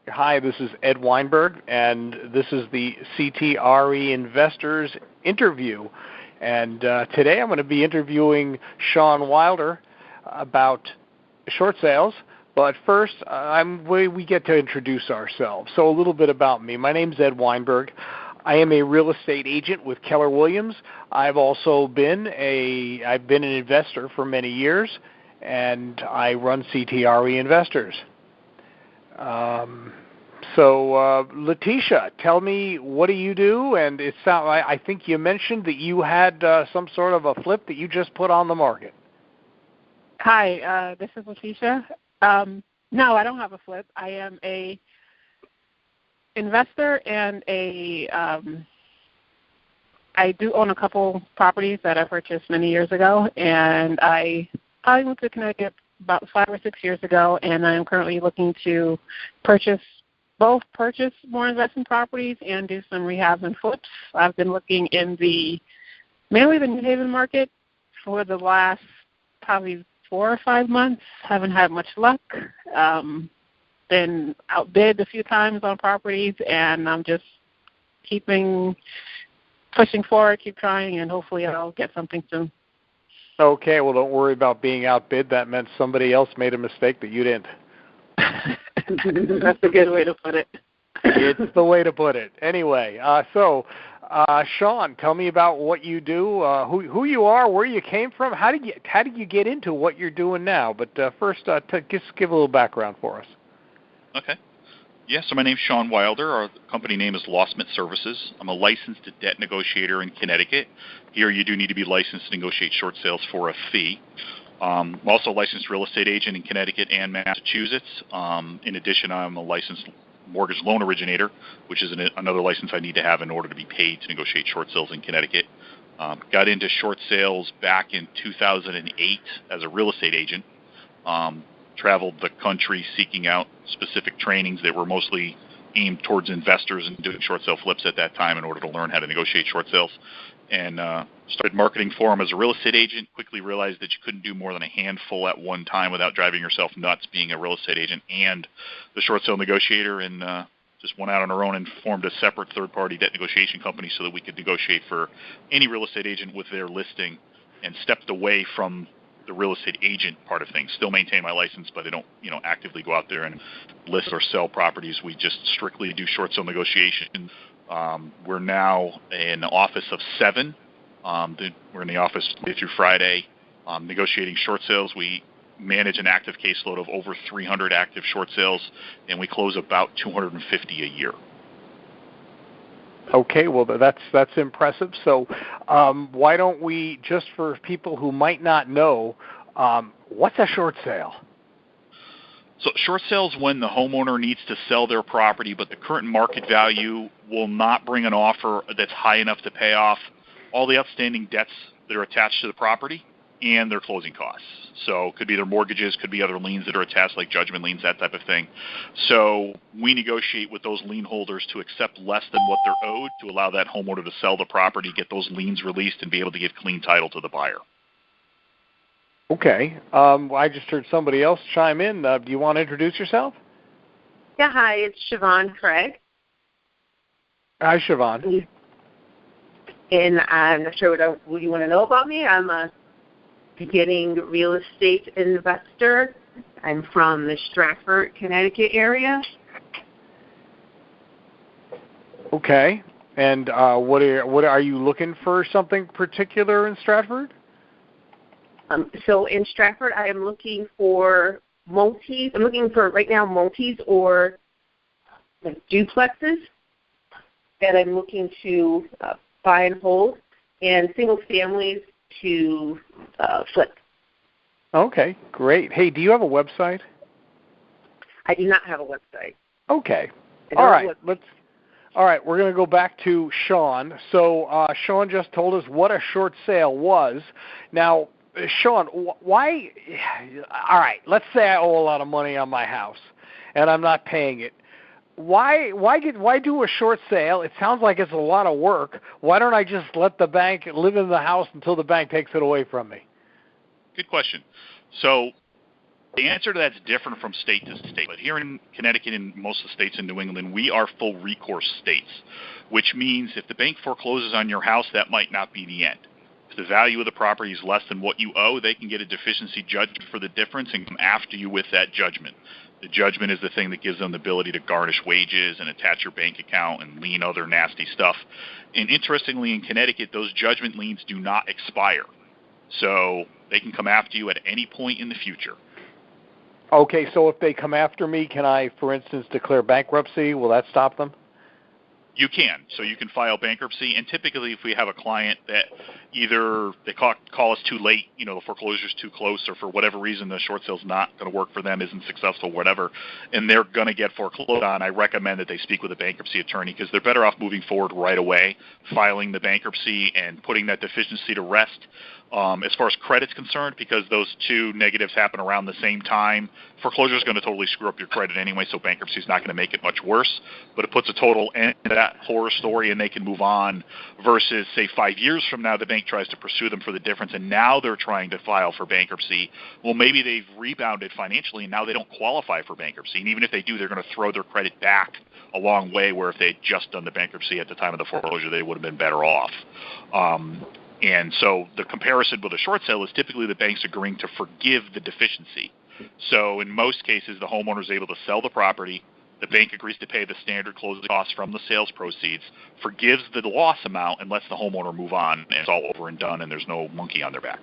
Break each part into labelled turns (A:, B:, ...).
A: Hi, this is Ed Weinberg, and this is the CTRE Investors interview. And today I'm going to be interviewing Sean Wilder about short sales. But first, we get to introduce ourselves. So a little bit about me. My name's Ed Weinberg. I am a real estate agent with Keller Williams. I've also been an investor for many years, and I run CTRE Investors. Letitia, tell me, what do you do? And I think you mentioned that you had some sort of a flip that you just put on the market.
B: Hi, this is Letitia. No, I don't have a flip. I am a investor and I do own a couple properties that I purchased many years ago, and I went to Connecticut about 5 or 6 years ago, and I'm currently looking to purchase more investment properties and do some rehabs and flips. I've been looking in mainly the New Haven market for the last probably 4 or 5 months. Haven't had much luck. Been outbid a few times on properties, and I'm just pushing forward, keep trying, and hopefully I'll get something soon.
A: Okay, well, don't worry about being outbid. That meant somebody else made a mistake that you didn't.
B: That's a good way to put it.
A: It's the way to put it. Anyway, Sean, tell me about what you do, who you are, where you came from. How did you get into what you're doing now? But first, just give a little background for us.
C: Okay. Yeah, so my name's Sean Wilder. Our company name is Lawsmith Services. I'm a licensed debt negotiator in Connecticut. Here you do need to be licensed to negotiate short sales for a fee. I'm also a licensed real estate agent in Connecticut and Massachusetts. In addition, I'm a licensed mortgage loan originator, which is another license I need to have in order to be paid to negotiate short sales in Connecticut. Got into short sales back in 2008 as a real estate agent. Traveled the country seeking out specific trainings that were mostly aimed towards investors and doing short sale flips at that time in order to learn how to negotiate short sales. And started marketing for them as a real estate agent. Quickly realized that you couldn't do more than a handful at one time without driving yourself nuts being a real estate agent and the short sale negotiator, and just went out on our own and formed a separate third-party debt negotiation company so that we could negotiate for any real estate agent with their listing, and stepped away from the real estate agent part of things. Still maintain my license, but I don't, actively go out there and list or sell properties. We just strictly do short sale negotiation. We're now an office of 7. We're in the office Monday through Friday, negotiating short sales. We manage an active caseload of over 300 active short sales, and we close about 250 a year.
A: Okay, well, that's impressive. So why don't we, just for people who might not know, what's a short sale?
C: So short sales when the homeowner needs to sell their property, but the current market value will not bring an offer that's high enough to pay off all the outstanding debts that are attached to the property and their closing costs. So it could be their mortgages, could be other liens that are attached, like judgment liens, that type of thing. So we negotiate with those lien holders to accept less than what they're owed to allow that homeowner to sell the property, get those liens released, and be able to give clean title to the buyer.
A: Okay. I just heard somebody else chime in. Do you want to introduce yourself?
D: Yeah, hi, it's Siobhan Craig.
A: Hi, Siobhan.
D: And I'm not sure what you want to know about me. I'm a beginning real estate investor. I'm from the Stratford, Connecticut area.
A: Okay. And what are you looking for? Something particular in Stratford?
D: So in Stratford, I am looking for multis. I'm looking for right now multis or duplexes that I'm looking to buy and hold, and single families to flip.
A: Okay, great. Hey, do you have a website?
D: I do not have a website.
A: Okay. All right. We're going to go back to Sean. So Sean just told us what a short sale was. Now, Sean, why? All right. Let's say I owe a lot of money on my house, and I'm not paying it. Why do a short sale? It sounds like it's a lot of work. Why don't I just let the bank live in the house until the bank takes it away from me?
C: Good question. So The answer to that's different from state to state. But here in Connecticut and most of the states in New England, we are full recourse states, which means if the bank forecloses on your house, that might not be the end. If the value of the property is less than what you owe, they can get a deficiency judgment for the difference and come after you with that judgment. The judgment is the thing that gives them the ability to garnish wages and attach your bank account and lien other nasty stuff. And interestingly, in Connecticut, those judgment liens do not expire. So they can come after you at any point in the future.
A: Okay, so if they come after me, can I, for instance, declare bankruptcy? Will that stop them?
C: You can. So you can file bankruptcy, and typically if we have a client that either they call us too late, the foreclosure's too close, or for whatever reason the short sale's not going to work for them, isn't successful, whatever, and they're going to get foreclosed on, I recommend that they speak with a bankruptcy attorney because they're better off moving forward right away, filing the bankruptcy and putting that deficiency to rest. As far as credit's concerned, because those two negatives happen around the same time, foreclosure is going to totally screw up your credit anyway, so bankruptcy is not going to make it much worse. But it puts a total end to that horror story, and they can move on, versus, say, 5 years from now, the bank tries to pursue them for the difference, and now they're trying to file for bankruptcy. Well, maybe they've rebounded financially, and now they don't qualify for bankruptcy. And even if they do, they're going to throw their credit back a long way, where if they had just done the bankruptcy at the time of the foreclosure, they would have been better off. And so the comparison with a short sale is typically the bank's agreeing to forgive the deficiency. So in most cases, the homeowner is able to sell the property, the bank agrees to pay the standard closing costs from the sales proceeds, forgives the loss amount, and lets the homeowner move on, and it's all over and done, and there's no monkey on their back.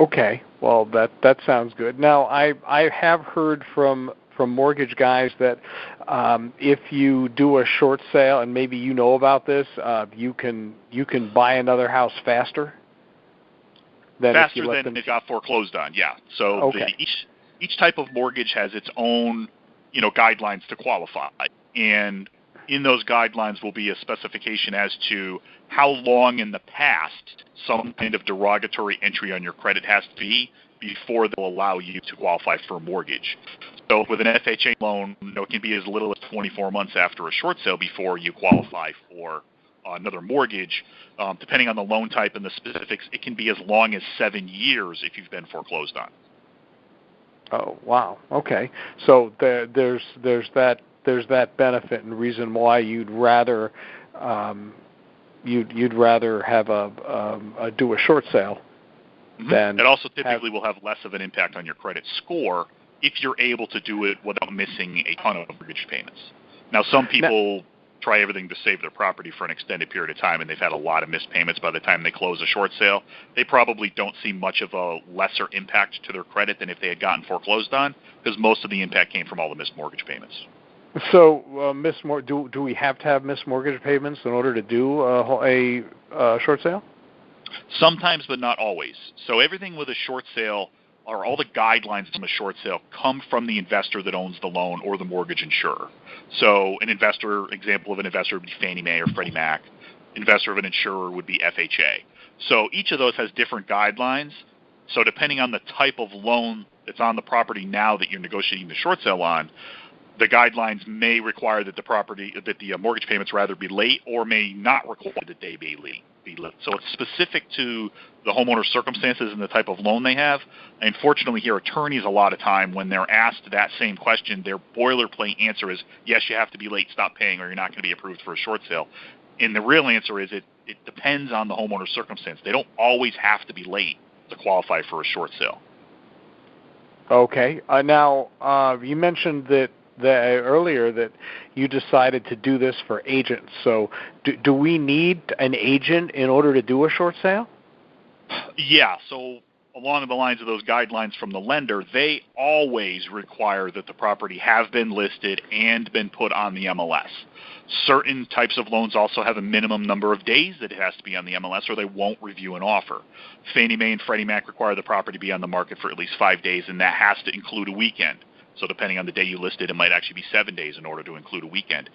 A: Okay, well, that sounds good. Now, I have heard from mortgage guys that if you do a short sale, and maybe you know about this, you can buy another house faster than
C: faster
A: if you let
C: than
A: them...
C: it got foreclosed on. Yeah. So
A: okay.
C: Each type of mortgage has its own guidelines to qualify, and in those guidelines will be a specification as to how long in the past some kind of derogatory entry on your credit has to be before they'll allow you to qualify for a mortgage. So with an FHA loan, it can be as little as 24 months after a short sale before you qualify for another mortgage. Depending on the loan type and the specifics, it can be as long as 7 years if you've been foreclosed on.
A: Oh, wow. Okay. So there's that benefit and reason why you'd rather have do a short sale.
C: Mm-hmm. It also typically will have less of an impact on your credit score if you're able to do it without missing a ton of mortgage payments. Now, some people try everything to save their property for an extended period of time, and they've had a lot of missed payments by the time they close a short sale. They probably don't see much of a lesser impact to their credit than if they had gotten foreclosed on, because most of the impact came from all the missed mortgage payments.
A: So, do we have to have missed mortgage payments in order to do a short sale? Sometimes, but not always. So everything with a short sale, or all the guidelines from a short sale, come from the investor that owns the loan or the mortgage insurer. So example of an investor would be Fannie Mae or Freddie Mac. Investor of an insurer would be FHA. So each of those has different guidelines. So depending on the type of loan that's on the property now that you're negotiating the short sale on, the guidelines may require that the mortgage payments rather be late, or may not require that they be late. So it's specific to the homeowner's circumstances and the type of loan they have. And fortunately here, attorneys a lot of time, when they're asked that same question, their boilerplate answer is, yes, you have to be late, stop paying, or you're not going to be approved for a short sale. And the real answer is it depends on the homeowner's circumstance. They don't always have to be late to qualify for a short sale. Okay. Now, you mentioned that earlier that you decided to do this for agents. So do we need an agent in order to do a short sale?
C: Yeah. So along the lines of those guidelines from the lender, they always require that the property have been listed and been put on the MLS. Certain types of loans also have a minimum number of days that it has to be on the MLS, or they won't review an offer. Fannie Mae and Freddie Mac require the property be on the market for at least 5 days, and that has to include a weekend. So depending on the day you listed, it might actually be 7 days in order to include a weekend.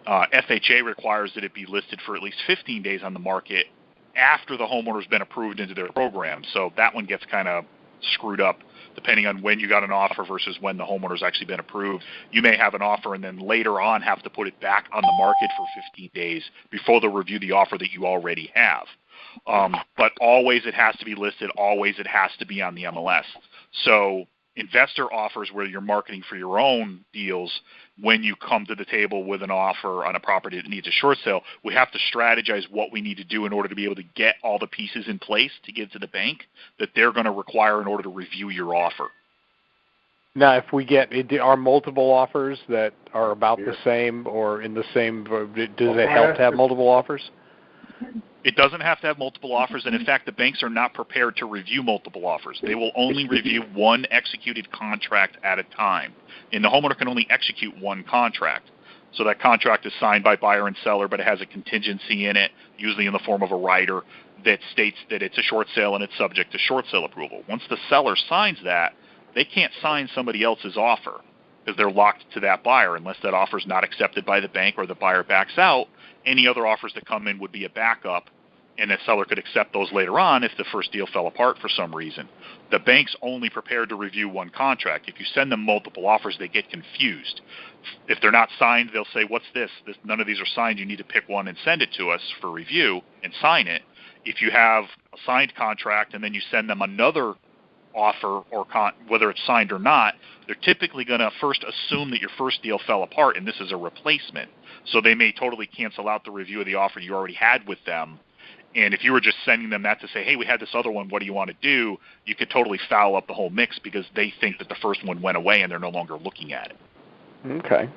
C: FHA requires that it be listed for at least 15 days on the market after the homeowner's been approved into their program. So that one gets kind of screwed up depending on when you got an offer versus when the homeowner's actually been approved. You may have an offer and then later on have to put it back on the market for 15 days before they'll review the offer that you already have. But always it has to be listed. Always it has to be on the MLS. So investor offers where you're marketing for your own deals, when you come to the table with an offer on a property that needs a short sale, we have to strategize what we need to do in order to be able to get all the pieces in place to give to the bank that they're going to require in order to review your offer.
A: Now, if we get, are multiple offers that are about the same or in the same, does it help to have multiple offers?
C: It doesn't have to have multiple offers, and in fact, the banks are not prepared to review multiple offers. They will only review one executed contract at a time, and the homeowner can only execute one contract. So that contract is signed by buyer and seller, but it has a contingency in it, usually in the form of a rider, that states that it's a short sale and it's subject to short sale approval. Once the seller signs that, they can't sign somebody else's offer because they're locked to that buyer unless that offer is not accepted by the bank or the buyer backs out. Any other offers that come in would be a backup, and the seller could accept those later on if the first deal fell apart for some reason. The bank's only prepared to review one contract. If you send them multiple offers, they get confused. If they're not signed, they'll say, what's this? None of these are signed. You need to pick one and send it to us for review and sign it. If you have a signed contract and then you send them another offer, or whether it's signed or not, they're typically going to first assume that your first deal fell apart and this is a replacement. So they may totally cancel out the review of the offer you already had with them. And if you were just sending them that to say, hey, we had this other one, what do you want to do? You could totally foul up the whole mix because they think that the first one went away and they're no longer looking at it.
A: Okay.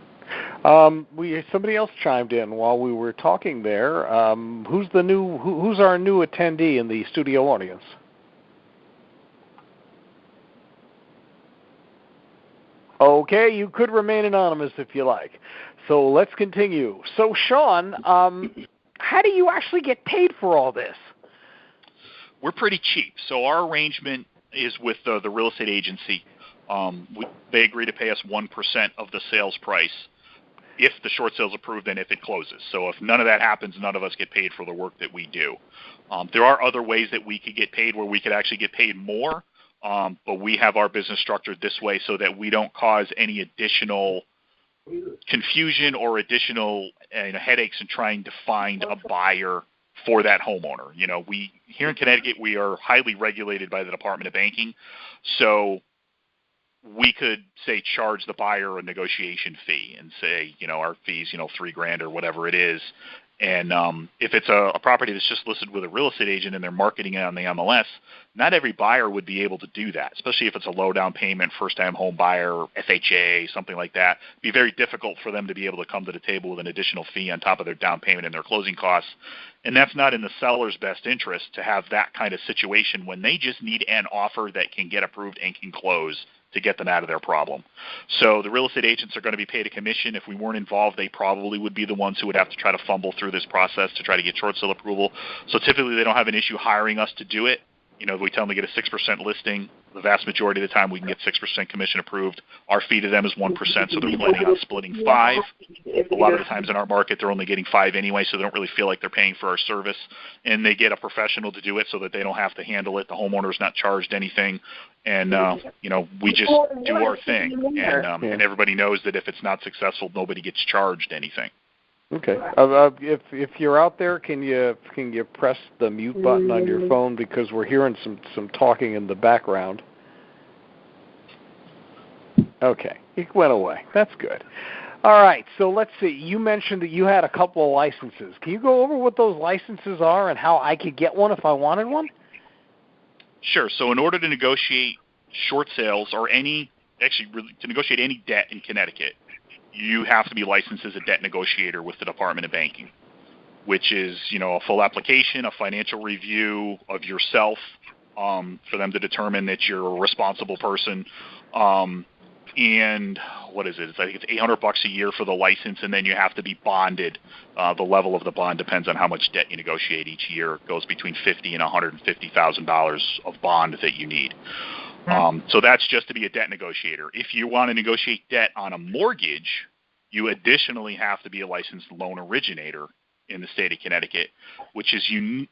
A: Somebody else chimed in while we were talking there. Who's our new attendee in the studio audience? Okay, you could remain anonymous if you like. So let's continue. So, Sean, how do you actually get paid for all this?
C: We're pretty cheap. So our arrangement is with the real estate agency. They agree to pay us 1% of the sales price if the short sale is approved and if it closes. So if none of that happens, none of us get paid for the work that we do. There are other ways that we could get paid where we could actually get paid more. But we have our business structured this way so that we don't cause any additional confusion or additional headaches in trying to find a buyer for that homeowner. Here in Connecticut, we are highly regulated by the Department of Banking, so we could say charge the buyer a negotiation fee and say, our fee's $3,000 or whatever it is. And if it's a property that's just listed with a real estate agent and they're marketing it on the MLS, not every buyer would be able to do that, especially if it's a low down payment, first-time home buyer, FHA, something like that. It'd be very difficult for them to be able to come to the table with an additional fee on top of their down payment and their closing costs. And that's not in the seller's best interest to have that kind of situation when they just need an offer that can get approved and can close to get them out of their problem. So the real estate agents are going to be paid a commission. If we weren't involved, they probably would be the ones who would have to try to fumble through this process to try to get short sale approval. So typically they don't have an issue hiring us to do it. We tell them to get a 6% listing. The vast majority of the time we can get 6% commission approved. Our fee to them is 1%, so they're planning on splitting 5. A lot of the times in our market they're only getting 5 anyway, so they don't really feel like they're paying for our service. And they get a professional to do it so that they don't have to handle it. The homeowner's not charged anything. And, we just do our thing. And everybody knows that if it's not successful, nobody gets charged anything.
A: Okay. If you're out there, can you press the mute button on your phone because we're hearing some talking in the background? Okay, it went away. That's good. All right. So let's see. You mentioned that you had a couple of licenses. Can you go over what those licenses are and how I could get one if I wanted one? Sure.
C: So in order to negotiate short sales or to negotiate any debt in Connecticut, you have to be licensed as a debt negotiator with the Department of Banking, which is, a full application, a financial review of yourself for them to determine that you're a responsible person. And what is it? I think it's $800 a year for the license, and then you have to be bonded. The level of the bond depends on how much debt you negotiate each year. It goes between $50,000 and $150,000 of bond that you need. So that's just to be a debt negotiator. If you want to negotiate debt on a mortgage, you additionally have to be a licensed loan originator in the state of Connecticut, which is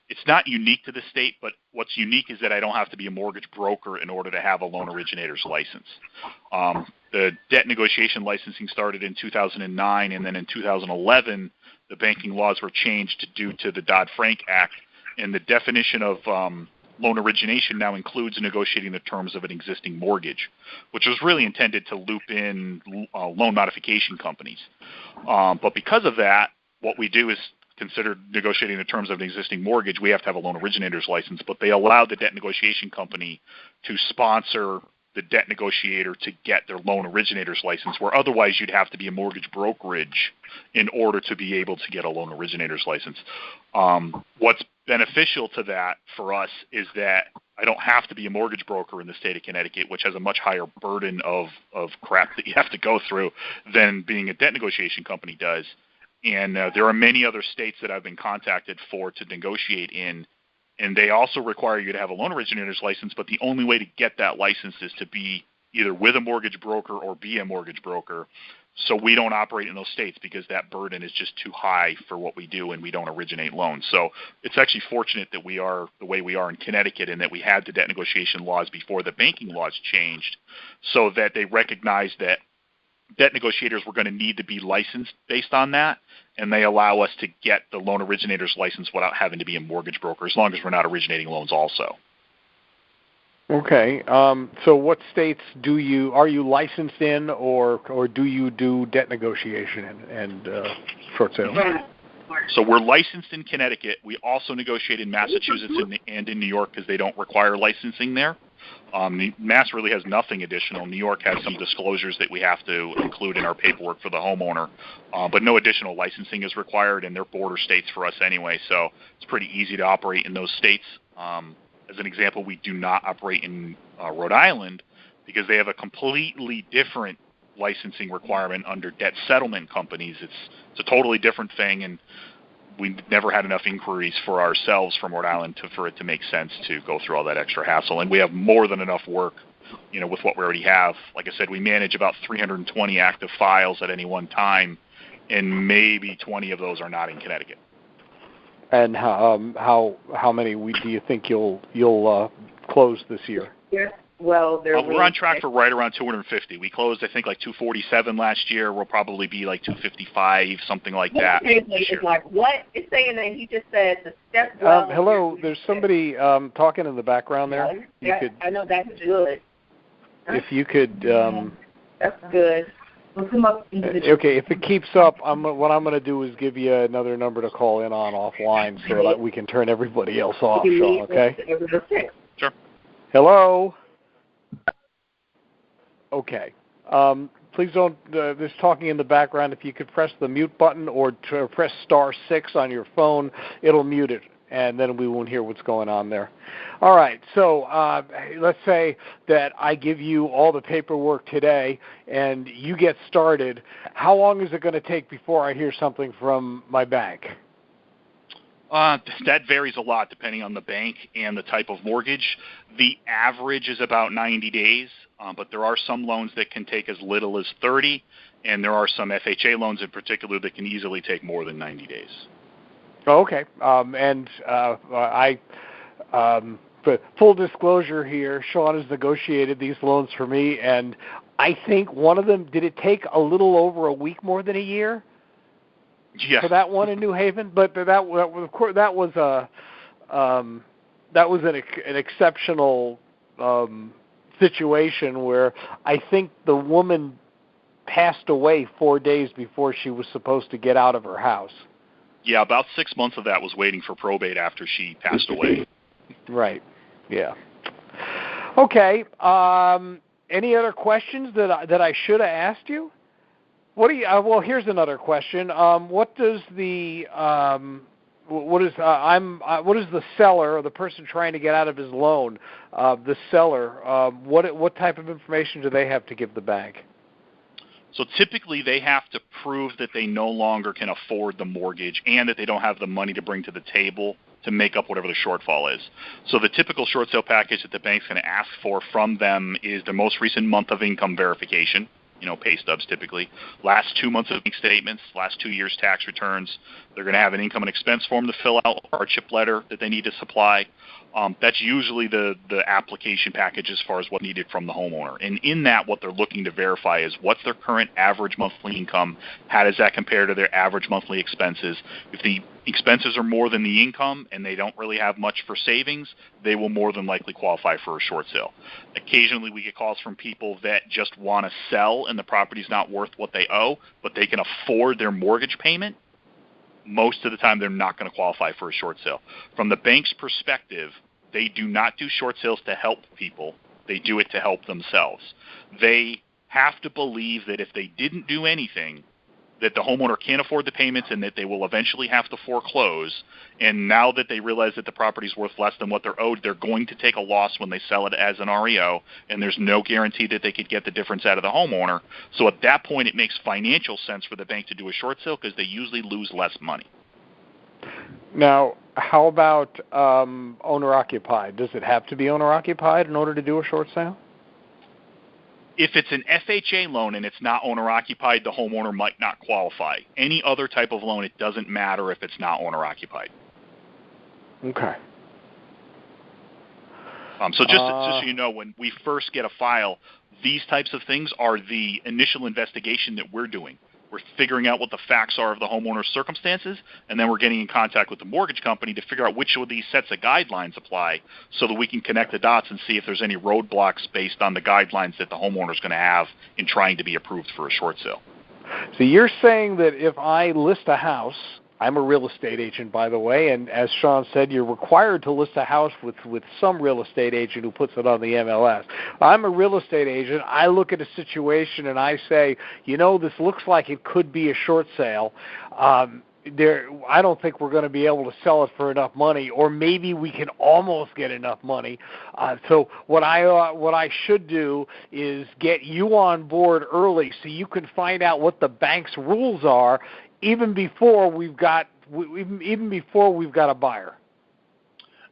C: it's not unique to the state, but what's unique is that I don't have to be a mortgage broker in order to have a loan originator's license. The debt negotiation licensing started in 2009, and then in 2011, the banking laws were changed due to the Dodd-Frank Act, and the definition of loan origination now includes negotiating the terms of an existing mortgage, which was really intended to loop in loan modification companies. But because of that, what we do is consider negotiating the terms of an existing mortgage. We have to have a loan originator's license, but they allowed the debt negotiation company to sponsor the debt negotiator to get their loan originator's license, where otherwise you'd have to be a mortgage brokerage in order to be able to get a loan originator's license. What's beneficial to that for us is that I don't have to be a mortgage broker in the state of Connecticut, which has a much higher burden of crap that you have to go through than being a debt negotiation company does. And there are many other states that I've been contacted for to negotiate in, and they also require you to have a loan originator's license, but the only way to get that license is to be either with a mortgage broker or be a mortgage broker. So we don't operate in those states because that burden is just too high for what we do, and we don't originate loans. So it's actually fortunate that we are the way we are in Connecticut, and that we had the debt negotiation laws before the banking laws changed, so that they recognized that debt negotiators were going to need to be licensed based on that, and they allow us to get the loan originator's license without having to be a mortgage broker, as long as we're not originating loans also.
A: Okay. So what states are you licensed in, or do you do debt negotiation and short sales?
C: So we're licensed in Connecticut. We also negotiate in Massachusetts and in New York because they don't require licensing there. Mass really has nothing additional. New York has some disclosures that we have to include in our paperwork for the homeowner, but no additional licensing is required, and they're border states for us anyway, so it's pretty easy to operate in those states. As an example, we do not operate in Rhode Island because they have a completely different licensing requirement under debt settlement companies. It's a totally different thing, and we never had enough inquiries for ourselves from Rhode Island for it to make sense to go through all that extra hassle. And we have more than enough work, with what we already have. Like I said, we manage about 320 active files at any one time, and maybe 20 of those are not in Connecticut.
A: And how many do you think you'll close this year?
D: Yeah. Well,
C: we're on track for right around 250. We closed, I think, like 247 last year. We'll probably be like 255, something like that.
D: It's like, what? It's saying that he just said the step.
A: Hello, there's somebody talking in the background there.
D: I know that's good.
A: If you could.
D: That's good.
A: Okay, if it keeps up, what I'm going to do is give you another number to call in on offline so that we can turn everybody else off, Sean, okay?
C: Sure.
A: Hello? Okay. Please don't, there's talking in the background. If you could press the mute button or press *6 on your phone, it'll mute it, and then we won't hear what's going on there. All right, so let's say that I give you all the paperwork today and you get started. How long is it going to take before I hear something from my bank?
C: That varies a lot depending on the bank and the type of mortgage. The average is about 90 days, but there are some loans that can take as little as 30, and there are some FHA loans in particular that can easily take more than 90 days.
A: Oh, okay. But full disclosure here, Sean has negotiated these loans for me, and I think one of them, did it take a little over a week more than a year?
C: Yeah.
A: For that one in New Haven, but that was an exceptional situation where I think the woman passed away 4 days before she was supposed to get out of her house.
C: Yeah, about 6 months of that was waiting for probate after she passed away.
A: Right. Yeah. Okay. Any other questions that I should have asked you? What do you? Well, here's another question. What does the what is the seller, or the person trying to get out of his loan, the seller? What type of information do they have to give the bank?
C: So typically they have to prove that they no longer can afford the mortgage and that they don't have the money to bring to the table to make up whatever the shortfall is. So the typical short sale package that the bank's going to ask for from them is the most recent month of income verification. pay stubs typically, last 2 months of bank statements, last 2 years tax returns. They're going to have an income and expense form to fill out, hardship letter that they need to supply. That's usually the application package as far as what's needed from the homeowner. And in that, what they're looking to verify is what's their current average monthly income, how does that compare to their average monthly expenses. If the expenses are more than the income and they don't really have much for savings, they will more than likely qualify for a short sale. Occasionally we get calls from people that just want to sell and the property's not worth what they owe, but they can afford their mortgage payment. Most of the time they're not going to qualify for a short sale. From the bank's perspective, they do not do short sales to help people. They do it to help themselves. They have to believe that if they didn't do anything, that the homeowner can't afford the payments and that they will eventually have to foreclose. And now that they realize that the property's worth less than what they're owed, they're going to take a loss when they sell it as an REO, and there's no guarantee that they could get the difference out of the homeowner. So at that point, it makes financial sense for the bank to do a short sale because they usually lose less money.
A: Now, how about owner-occupied? Does it have to be owner-occupied in order to do a short sale?
C: If it's an FHA loan and it's not owner-occupied, the homeowner might not qualify. Any other type of loan, it doesn't matter if it's not owner-occupied.
A: Okay.
C: So just so you know, when we first get a file, these types of things are the initial investigation that we're doing. We're figuring out what the facts are of the homeowner's circumstances, and then we're getting in contact with the mortgage company to figure out which of these sets of guidelines apply so that we can connect the dots and see if there's any roadblocks based on the guidelines that the homeowner's going to have in trying to be approved for a short sale.
A: So you're saying that if I list a house, I'm a real estate agent, by the way, and as Sean said, you're required to list a house with some real estate agent who puts it on the MLS. I'm a real estate agent. I look at a situation and I say, this looks like it could be a short sale. I don't think we're going to be able to sell it for enough money, or maybe we can almost get enough money. So what I should do is get you on board early so you can find out what the bank's rules are even before we've got a buyer.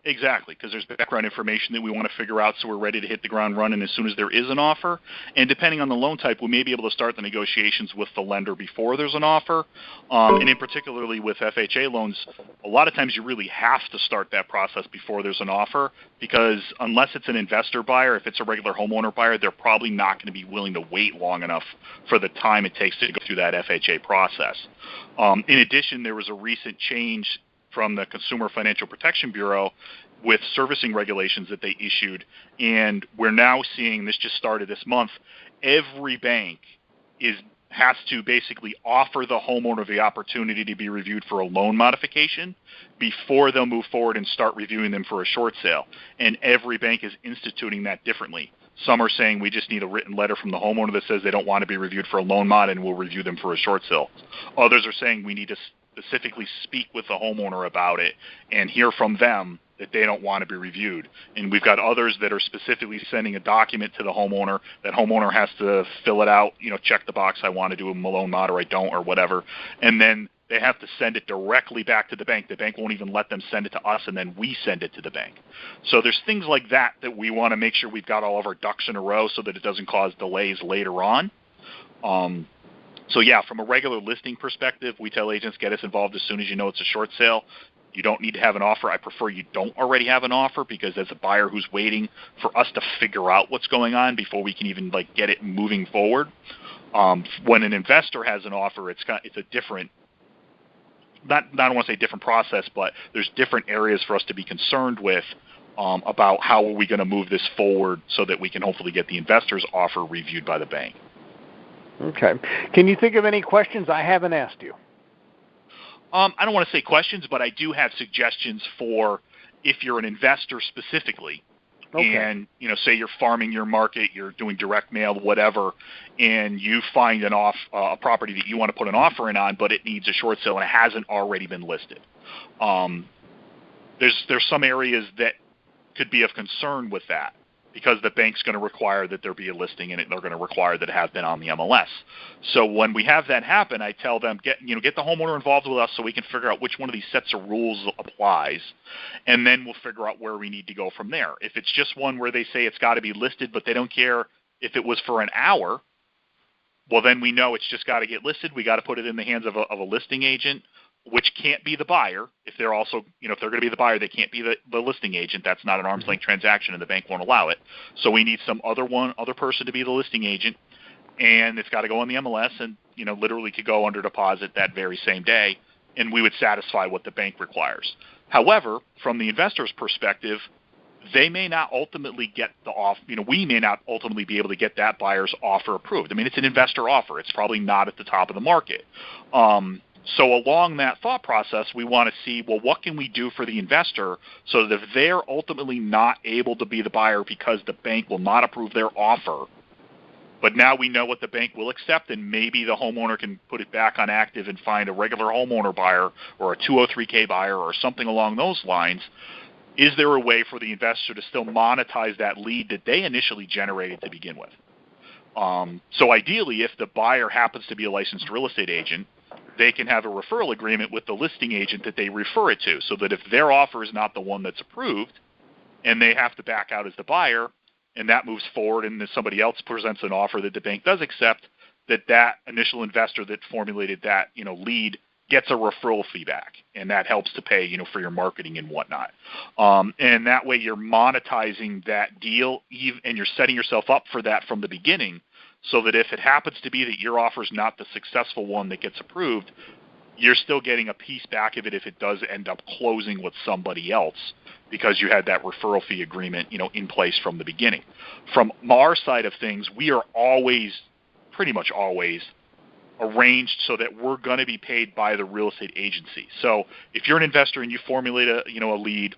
C: Exactly, because there's background information that we want to figure out so we're ready to hit the ground running as soon as there is an offer. And depending on the loan type, we may be able to start the negotiations with the lender before there's an offer. And in particularly with FHA loans, a lot of times you really have to start that process before there's an offer because unless it's an investor buyer, if it's a regular homeowner buyer, they're probably not going to be willing to wait long enough for the time it takes to go through that FHA process. In addition, there was a recent change from the Consumer Financial Protection Bureau with servicing regulations that they issued, and we're now seeing, this just started this month, every bank has to basically offer the homeowner the opportunity to be reviewed for a loan modification before they'll move forward and start reviewing them for a short sale. And every bank is instituting that differently. Some are saying we just need a written letter from the homeowner that says they don't want to be reviewed for a loan mod and we'll review them for a short sale. Others are saying we need to specifically speak with the homeowner about it and hear from them that they don't want to be reviewed. And we've got others that are specifically sending a document to the homeowner. That homeowner has to fill it out, check the box, I want to do a loan mod or I don't or whatever. And then they have to send it directly back to the bank. The bank won't even let them send it to us, and then we send it to the bank. So there's things like that we want to make sure we've got all of our ducks in a row so that it doesn't cause delays later on. So yeah, from a regular listing perspective, we tell agents get us involved as soon as you know it's a short sale. You don't need to have an offer. I prefer you don't already have an offer because as a buyer who's waiting for us to figure out what's going on before we can even get it moving forward. When an investor has an offer, it's a different, I don't want to say different process, but there's different areas for us to be concerned with about how are we going to move this forward so that we can hopefully get the investor's offer reviewed by the bank.
A: Okay. Can you think of any questions I haven't asked you?
C: I don't want to say questions, but I do have suggestions for if you're an investor specifically. Okay. And, say you're farming your market, you're doing direct mail, whatever, and you find a property that you want to put an offer in on, but it needs a short sale and it hasn't already been listed. There's some areas that could be of concern with that because the bank's going to require that there be a listing in it and they're going to require that it have been on the MLS. So when we have that happen, I tell them, get the homeowner involved with us so we can figure out which one of these sets of rules applies, and then we'll figure out where we need to go from there. If it's just one where they say it's got to be listed, but they don't care if it was for an hour, well, then we know it's just got to get listed. We got to put it in the hands of a listing agent, which can't be the buyer. If they're also, if they're going to be the buyer, they can't be the listing agent. That's not an arm's length transaction, and the bank won't allow it. So we need some other person to be the listing agent, and it's got to go on the MLS, and literally could go under deposit that very same day, and we would satisfy what the bank requires. However, from the investor's perspective, they may not ultimately get the offer. We may not ultimately be able to get that buyer's offer approved. I mean, it's an investor offer. It's probably not at the top of the market. So along that thought process, we want to see, well, what can we do for the investor so that if they're ultimately not able to be the buyer because the bank will not approve their offer, but now we know what the bank will accept, and maybe the homeowner can put it back on active and find a regular homeowner buyer or a 203K buyer or something along those lines. Is there a way for the investor to still monetize that lead that they initially generated to begin with? So ideally, if the buyer happens to be a licensed real estate agent, they can have a referral agreement with the listing agent that they refer it to, so that if their offer is not the one that's approved and they have to back out as the buyer and that moves forward and then somebody else presents an offer that the bank does accept, that initial investor that formulated that lead gets a referral fee back, and that helps to pay, for your marketing and whatnot. And that way you're monetizing that deal, and you're setting yourself up for that from the beginning, so that if it happens to be that your offer is not the successful one that gets approved, you're still getting a piece back of it if it does end up closing with somebody else, because you had that referral fee agreement, in place from the beginning. From our side of things, we are pretty much always, arranged so that we're going to be paid by the real estate agency. So if you're an investor and you formulate a lead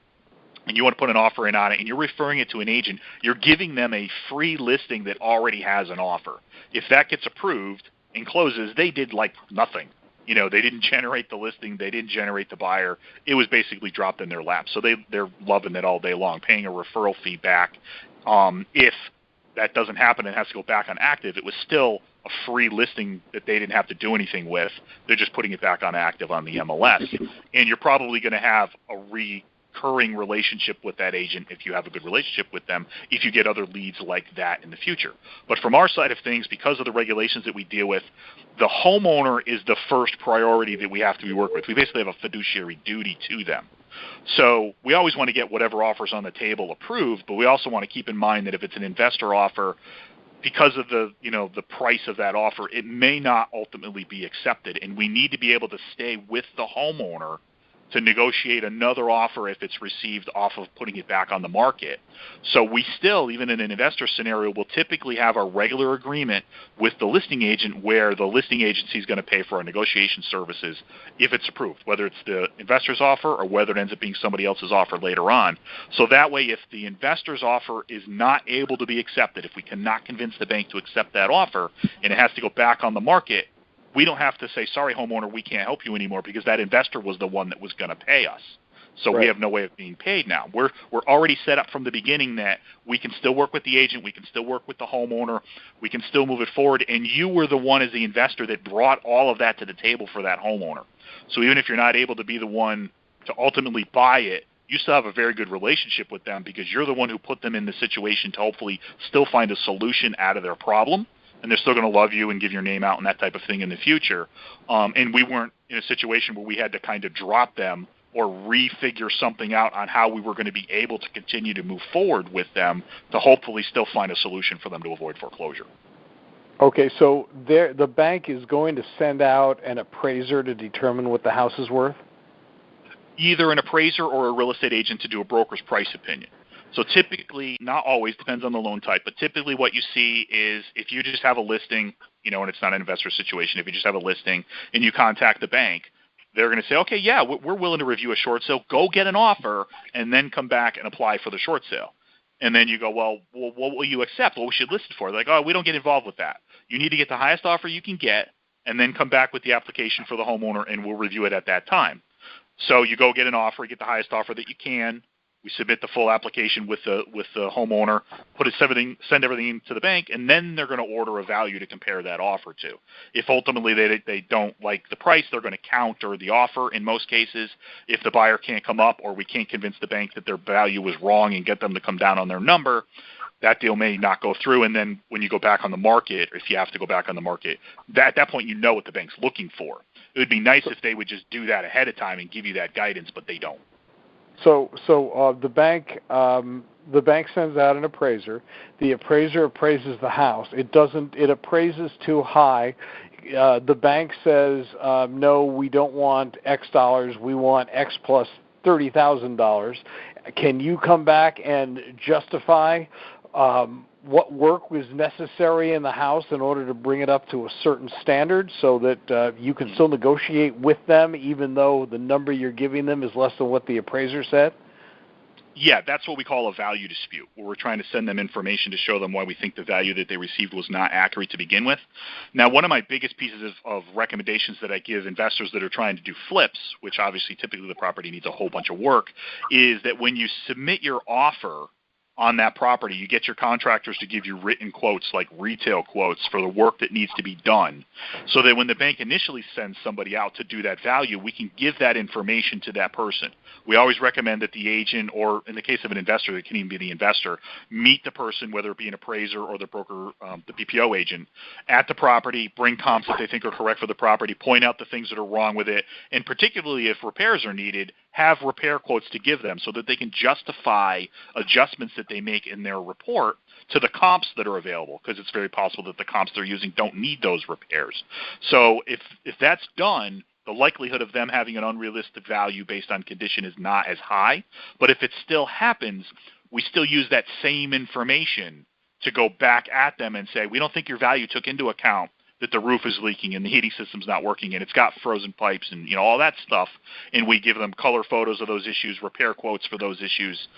C: and you want to put an offer in on it and you're referring it to an agent, you're giving them a free listing that already has an offer. If that gets approved and closes, they did nothing. They didn't generate the listing. They didn't generate the buyer. It was basically dropped in their lap. So they're loving it all day long, paying a referral fee back. If that doesn't happen and has to go back on active, it was still a free listing that they didn't have to do anything with. They're just putting it back on active on the MLS. And you're probably going to have a recurring relationship with that agent if you have a good relationship with them, if you get other leads like that in the future. But from our side of things, because of the regulations that we deal with, the homeowner is the first priority that we have to be working with. We basically have a fiduciary duty to them. So we always want to get whatever offers on the table approved, but we also want to keep in mind that if it's an investor offer, because of the price of that offer, it may not ultimately be accepted, and we need to be able to stay with the homeowner to negotiate another offer if it's received off of putting it back on the market. So we still, even in an investor scenario, will typically have a regular agreement with the listing agent where the listing agency is going to pay for our negotiation services if it's approved, whether it's the investor's offer or whether it ends up being somebody else's offer later on. So that way, if the investor's offer is not able to be accepted, if we cannot convince the bank to accept that offer and it has to go back on the market, we don't have to say, sorry, homeowner, we can't help you anymore, because that investor was the one that was going to pay us. So right. We have no way of being paid now. We're already set up from the beginning that we can still work with the agent, we can still work with the homeowner, we can still move it forward, and you were the one as the investor that brought all of that to the table for that homeowner. So even if you're not able to be the one to ultimately buy it, you still have a very good relationship with them because you're the one who put them in the situation to hopefully still find a solution out of their problem. And they're still going to love you and give your name out and that type of thing in the future. And we weren't in a situation where we had to kind of drop them or refigure something out on how we were going to be able to continue to move forward with them to hopefully still find a solution for them to avoid foreclosure.
A: Okay, so the bank is going to send out an appraiser to determine what the house is worth?
C: Either an appraiser or a real estate agent to do a broker's price opinion. So typically, not always, depends on the loan type, but typically what you see is if you just have a listing, and it's not an investor situation, if you just have a listing and you contact the bank, they're going to say, okay, yeah, we're willing to review a short sale. Go get an offer and then come back and apply for the short sale. And then you go, well, what will you accept? What we should list it for? They're like, oh, we don't get involved with that. You need to get the highest offer you can get and then come back with the application for the homeowner, and we'll review it at that time. So you go get an offer, get the highest offer that you can. We submit the full application with the homeowner, send everything to the bank, and then they're going to order a value to compare that offer to. If ultimately they don't like the price, they're going to counter the offer in most cases. If the buyer can't come up or we can't convince the bank that their value was wrong and get them to come down on their number, that deal may not go through, and then when you go back on the market, or if you have to go back on the market, at that point you know what the bank's looking for. It would be nice if they would just do that ahead of time and give you that guidance, but they don't.
A: So the bank sends out an appraiser. The appraiser appraises the house. It appraises too high. The bank says, no, we don't want X dollars. We want X plus $30,000. Can you come back and justify what work was necessary in the house in order to bring it up to a certain standard so that you can still negotiate with them even though the number you're giving them is less than what the appraiser said?
C: Yeah, that's what we call a value dispute, where we're trying to send them information to show them why we think the value that they received was not accurate to begin with. Now, one of my biggest pieces of recommendations that I give investors that are trying to do flips, which obviously typically the property needs a whole bunch of work, is that when you submit your offer on that property, you get your contractors to give you written quotes, like retail quotes, for the work that needs to be done, so that when the bank initially sends somebody out to do that value, we can give that information to that person. We always recommend that the agent, or in the case of an investor, it can even be the investor, meet the person, whether it be an appraiser or the broker, the BPO agent, at the property, bring comps that they think are correct for the property, point out the things that are wrong with it, and particularly if repairs are needed, have repair quotes to give them so that they can justify adjustments that they make in their report to the comps that are available, because it's very possible that the comps they're using don't need those repairs. So if that's done, the likelihood of them having an unrealistic value based on condition is not as high. But if it still happens, we still use that same information to go back at them and say, we don't think your value took into account that the roof is leaking and the heating system's not working and it's got frozen pipes and all that stuff, and we give them color photos of those issues, repair quotes for those issues.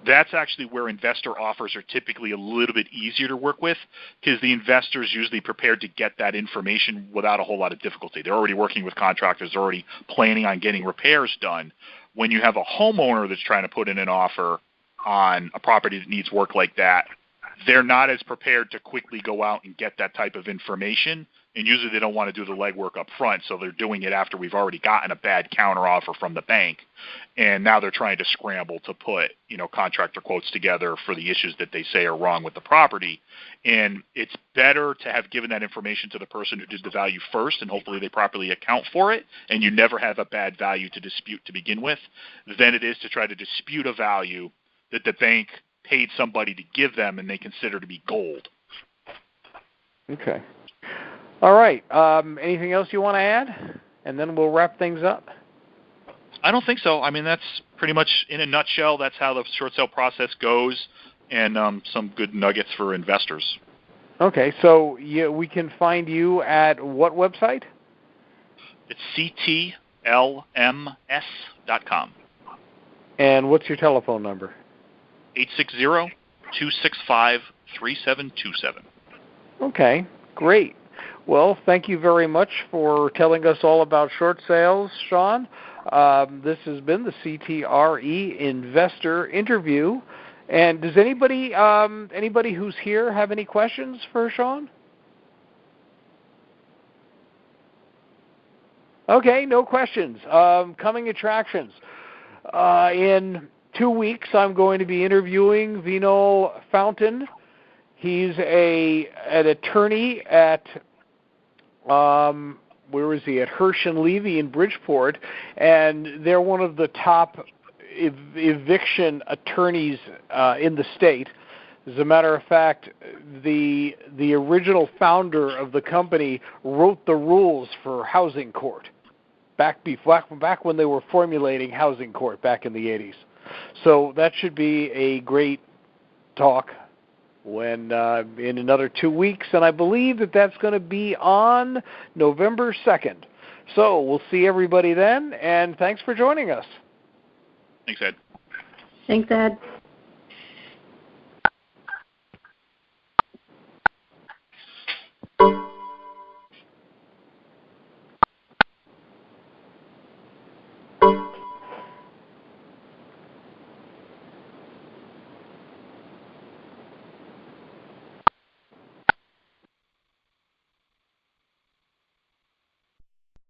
C: That's actually where investor offers are typically a little bit easier to work with, because the investor's usually prepared to get that information without a whole lot of difficulty. They're already working with contractors, they're already planning on getting repairs done. When you have a homeowner that's trying to put in an offer on a property that needs work like that, they're not as prepared to quickly go out and get that type of information, and usually they don't want to do the legwork up front, so they're doing it after we've already gotten a bad counteroffer from the bank, and now they're trying to scramble to put contractor quotes together for the issues that they say are wrong with the property. And it's better to have given that information to the person who did the value first, and hopefully they properly account for it, and you never have a bad value to dispute to begin with, than it is to try to dispute a value that the bank paid somebody to give them and they consider to be gold.
A: Okay. All right. Anything else you want to add? And then we'll wrap things up.
C: I don't think so. I mean, that's pretty much, in a nutshell, that's how the short sale process goes, and some good nuggets for investors.
A: Okay. So we can find you at what website?
C: It's ctlms.com.
A: And what's your telephone number?
C: 860-265-3727. Okay,
A: great. Well, thank you very much for telling us all about short sales, Sean. This has been the CTRE Investor Interview. And does anybody who's here have any questions for Sean? Okay, no questions. Coming attractions. In 2 weeks, I'm going to be interviewing Vinol Fountain. He's an attorney at, where is he? At Hirsch and Levy in Bridgeport, and they're one of the top eviction attorneys in the state. As a matter of fact, the original founder of the company wrote the rules for housing court back when they were formulating housing court back in the 80s. So that should be a great talk when in another 2 weeks, and I believe that's going to be on November 2nd. So we'll see everybody then, and thanks for joining us.
C: Thanks, Ed.
D: Thanks, Ed.